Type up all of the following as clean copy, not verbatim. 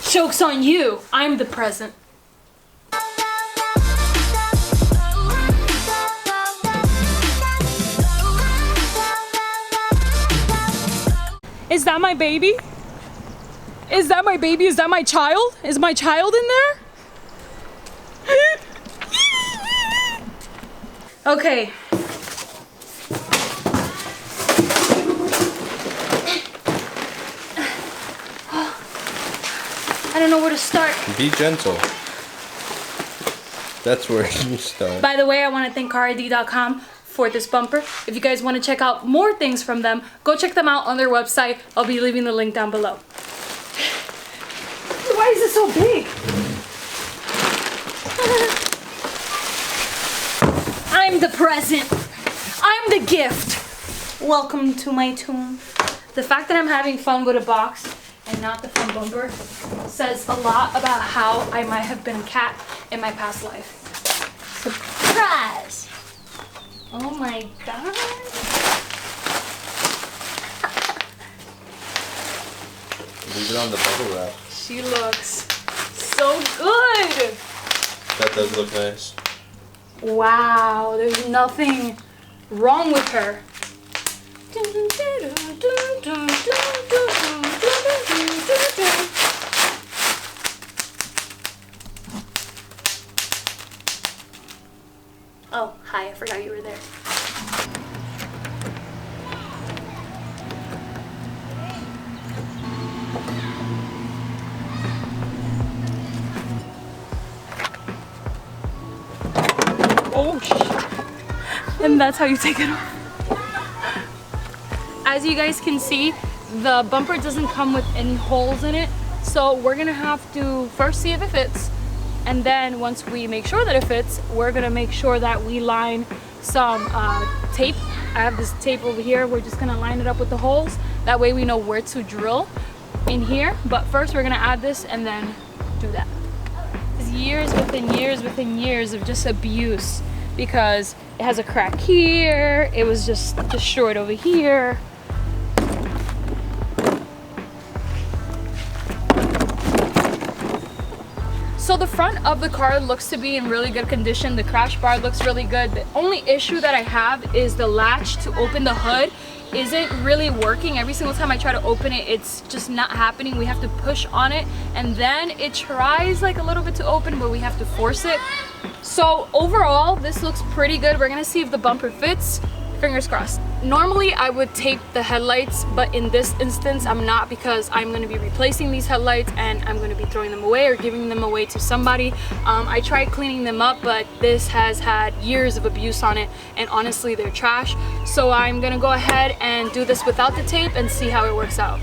Joke's on you. I'm the present. Is that my baby? Is that my baby? Is that my child? Is my child in there? Okay. I don't know where to start. Be gentle. That's where you start. By the way, I want to thank carid.com for this bumper. If you guys want to check out more things from them, go check them out on their website. I'll be leaving the link down below. Why is it so big? I'm the present. I'm the gift. Welcome to my tomb. The fact that I'm having fun with a box and not the fun bumper says a lot about how I might have been a cat in my past life. Surprise! Oh my god. Leave it on the bubble wrap. She looks so good. That does look nice. Wow, there's nothing wrong with her. Oh, hi, I forgot you were there. Oh, shit. And that's how you take it off. As you guys can see, the bumper doesn't come with any holes in it. So we're gonna have to first see if it fits. And then once we make sure that it fits, we're gonna make sure that we line some tape. I have this tape over here. We're just gonna line it up with the holes. That way we know where to drill in here. But first we're gonna add this and then do that. It's years within years within years of just abuse, because it has a crack here. It was just destroyed over here. So the front of the car looks to be in really good condition. The crash bar looks really good. The only issue that I have is the latch to open the hood isn't really working. Every single time I try to open it, it's just not happening. We have to push on it and then it tries like a little bit to open, but we have to force it. So overall, this looks pretty good. We're gonna see if the bumper fits. Fingers crossed. Normally I would tape the headlights, but in this instance I'm not, because I'm going to be replacing these headlights and I'm going to be throwing them away or giving them away to somebody. I tried cleaning them up, but this has had years of abuse on it and honestly they're trash. So I'm going to go ahead and do this without the tape and see how it works out.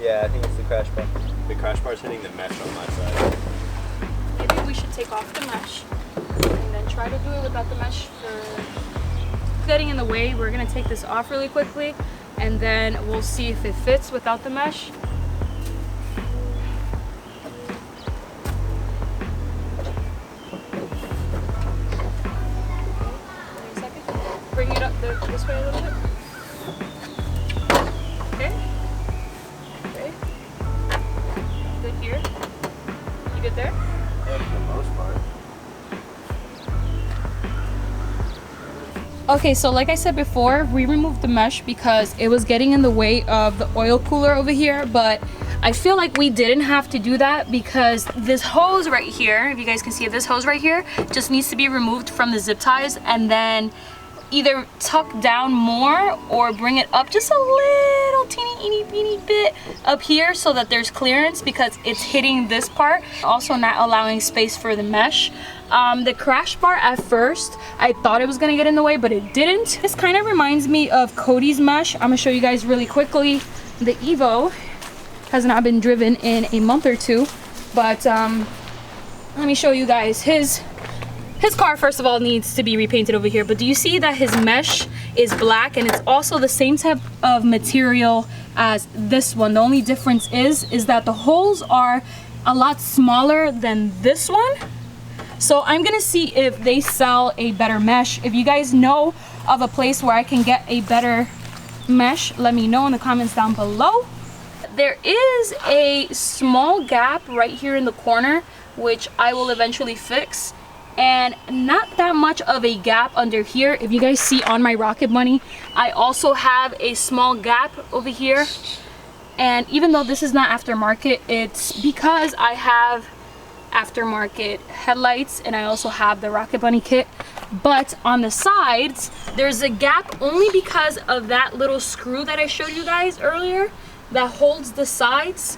Yeah, I think it's the crash bar. The crash bar's hitting the mesh on my side. Maybe we should take off the mesh and then try to do it without the mesh for getting in the way. We're gonna take this off really quickly and then we'll see if it fits without the mesh. Wait a second. Bring it up this way a little bit. Okay. Okay. Good here. You good there? Yeah, for the most part. Okay, so like I said before, we removed the mesh because it was getting in the way of the oil cooler over here, but I feel like we didn't have to do that because this hose right here, if you guys can see it, this hose right here just needs to be removed from the zip ties and then either tuck down more or bring it up just a little teeny bit up here so that there's clearance, because it's hitting this part, also not allowing space for the mesh. The crash bar, at first I thought it was gonna get in the way, but it didn't. This kind of reminds me of Cody's mesh. I'm gonna show you guys really quickly. The Evo has not been driven in a month or two, but let me show you guys. His car, first of all, needs to be repainted over here, but do you see that his mesh is black and it's also the same type of material as this one? The only difference is that the holes are a lot smaller than this one. So I'm gonna see if they sell a better mesh. If you guys know of a place where I can get a better mesh, let me know in the comments down below. there is a small gap right here in the corner, which I will eventually fix, and not that much of a gap under here. If you guys see on my Rocket Bunny, I also have a small gap over here, and even though this is not aftermarket, it's because I have aftermarket headlights and I also have the Rocket Bunny kit. But on the sides there's a gap only because of that little screw that I showed you guys earlier that holds the sides.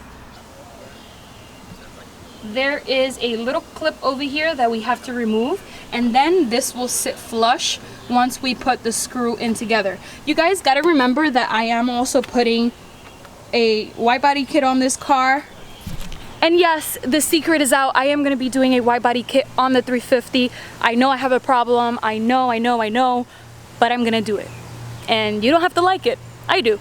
There is a little clip over here that we have to remove, and then this will sit flush once we put the screw in together. You guys got to remember that I am also putting a wide body kit on this car. And yes, the secret is out. I am going to be doing a wide body kit on the 350. I know I have a problem. I know, but I'm going to do it. And you don't have to like it. I do.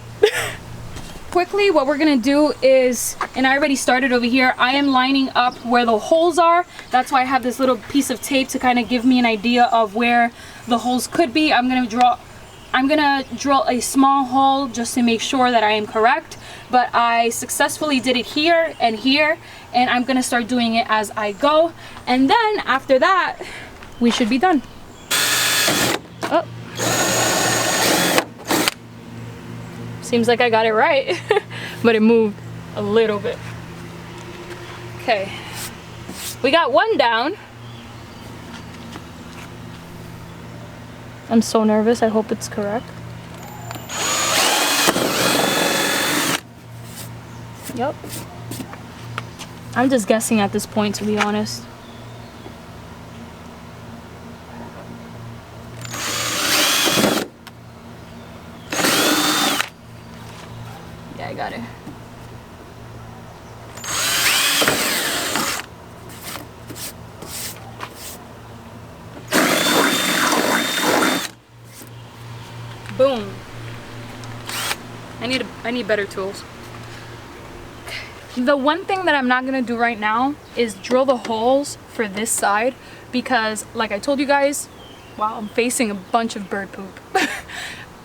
Quickly, what we're going to do is, and I already started over here, I am lining up where the holes are. That's why I have this little piece of tape to kind of give me an idea of where the holes could be. I'm going to drill a small hole just to make sure that I am correct. But I successfully did it here, and I'm gonna start doing it as I go. And then after that, we should be done. Oh. Seems like I got it right, but it moved a little bit. Okay, we got one down. I'm so nervous, I hope it's correct. Yep. I'm just guessing at this point, to be honest. Yeah, I got it. Boom. I need better tools. The one thing that I'm not gonna do right now is drill the holes for this side, because like I told you guys, wow, I'm facing a bunch of bird poop.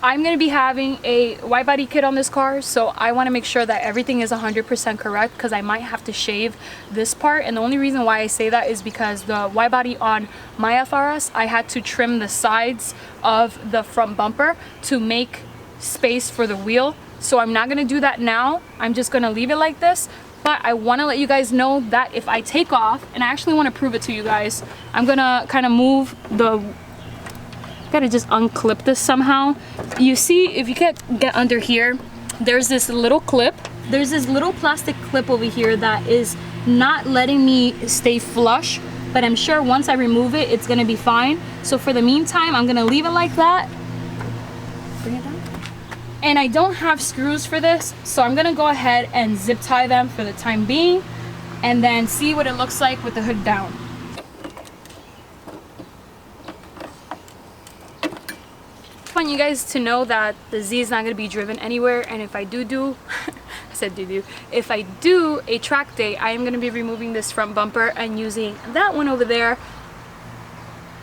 I'm gonna be having a wide body kit on this car, so I want to make sure that everything is 100% correct, because I might have to shave this part. And the only reason why I say that is because the wide body on my FRS, I had to trim the sides of the front bumper to make space for the wheel. So I'm not gonna do that now. I'm just gonna leave it like this. But I want to let you guys know that if I take off, and I actually want to prove it to you guys, I'm gonna kind of move the, gotta just unclip this somehow. You see, if you get under here, there's this little clip. There's this little plastic clip over here that is not letting me stay flush, but I'm sure once I remove it, it's gonna be fine. So for the meantime, I'm gonna leave it like that. Bring it down. And I don't have screws for this, so I'm gonna go ahead and zip tie them for the time being, and then see what it looks like with the hood down. I want you guys to know that the Z is not gonna be driven anywhere, and if I do I said do if I do a track day, I am gonna be removing this front bumper and using that one over there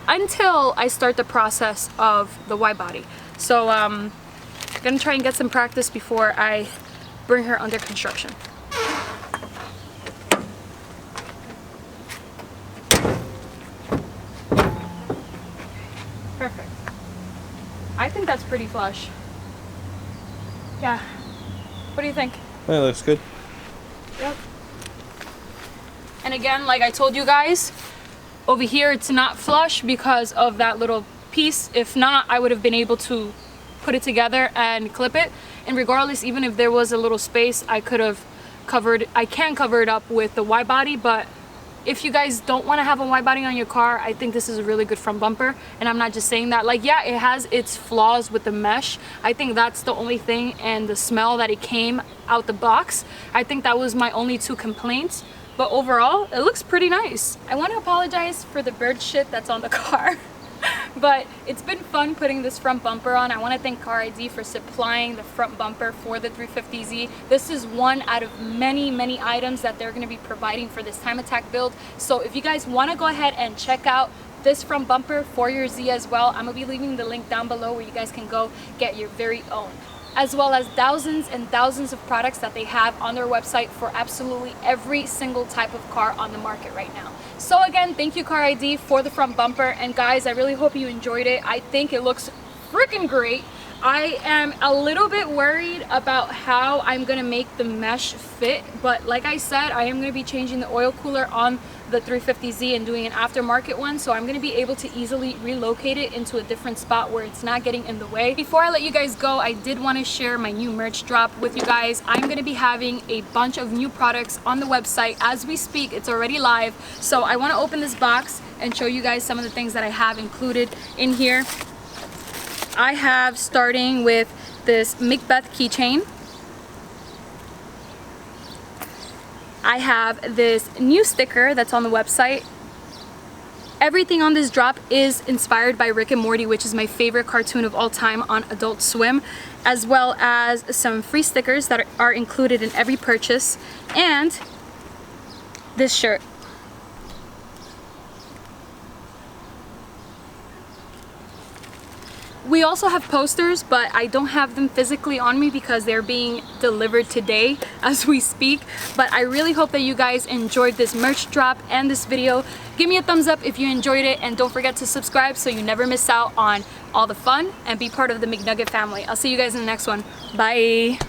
until I start the process of the wide body. So I'm gonna try and get some practice before I bring her under construction. Perfect. I think that's pretty flush. Yeah. What do you think? That looks good. Yep. And again, like I told you guys, over here it's not flush because of that little piece. If not, I would have been able to put it together and clip it. And regardless, even if there was a little space, I could have covered, I can cover it up with the wide body. But if you guys don't want to have a wide body on your car, I think this is a really good front bumper. And I'm not just saying that. Like, yeah, it has its flaws with the mesh. I think that's the only thing, and the smell that it came out the box. I think that was my only two complaints. But overall, it looks pretty nice. I want to apologize for the bird shit that's on the car. But it's been fun putting this front bumper on. I want to thank Car ID for supplying the front bumper for the 350Z. This is one out of many items that they're going to be providing for this time attack build. So if you guys want to go ahead and check out this front bumper for your Z as well, I'm going to be leaving the link down below where you guys can go get your very own. as well as thousands and thousands of products that they have on their website for absolutely every single type of car on the market right now. So again, thank you Car ID for the front bumper, and guys, I really hope you enjoyed it. I think it looks freaking great. I am a little bit worried about how I'm gonna make the mesh fit, but like I said, I am gonna be changing the oil cooler on the 350Z and doing an aftermarket one, so I'm gonna be able to easily relocate it into a different spot where it's not getting in the way. Before I let you guys go, I did want to share my new merch drop with you guys. I'm gonna be having a bunch of new products on the website as we speak. It's already live, so I want to open this box and show you guys some of the things that I have included in here. I have, starting with this Bookmickbeth keychain. I have this new sticker that's on the website. Everything on this drop is inspired by Rick and Morty, which is my favorite cartoon of all time on Adult Swim, as well as some free stickers that are included in every purchase, and this shirt. We also have posters, but I don't have them physically on me because they're being delivered today as we speak. But I really hope that you guys enjoyed this merch drop and this video. Give me a thumbs up if you enjoyed it, and don't forget to subscribe so you never miss out on all the fun and be part of the McNugget family. I'll see you guys in the next one. Bye.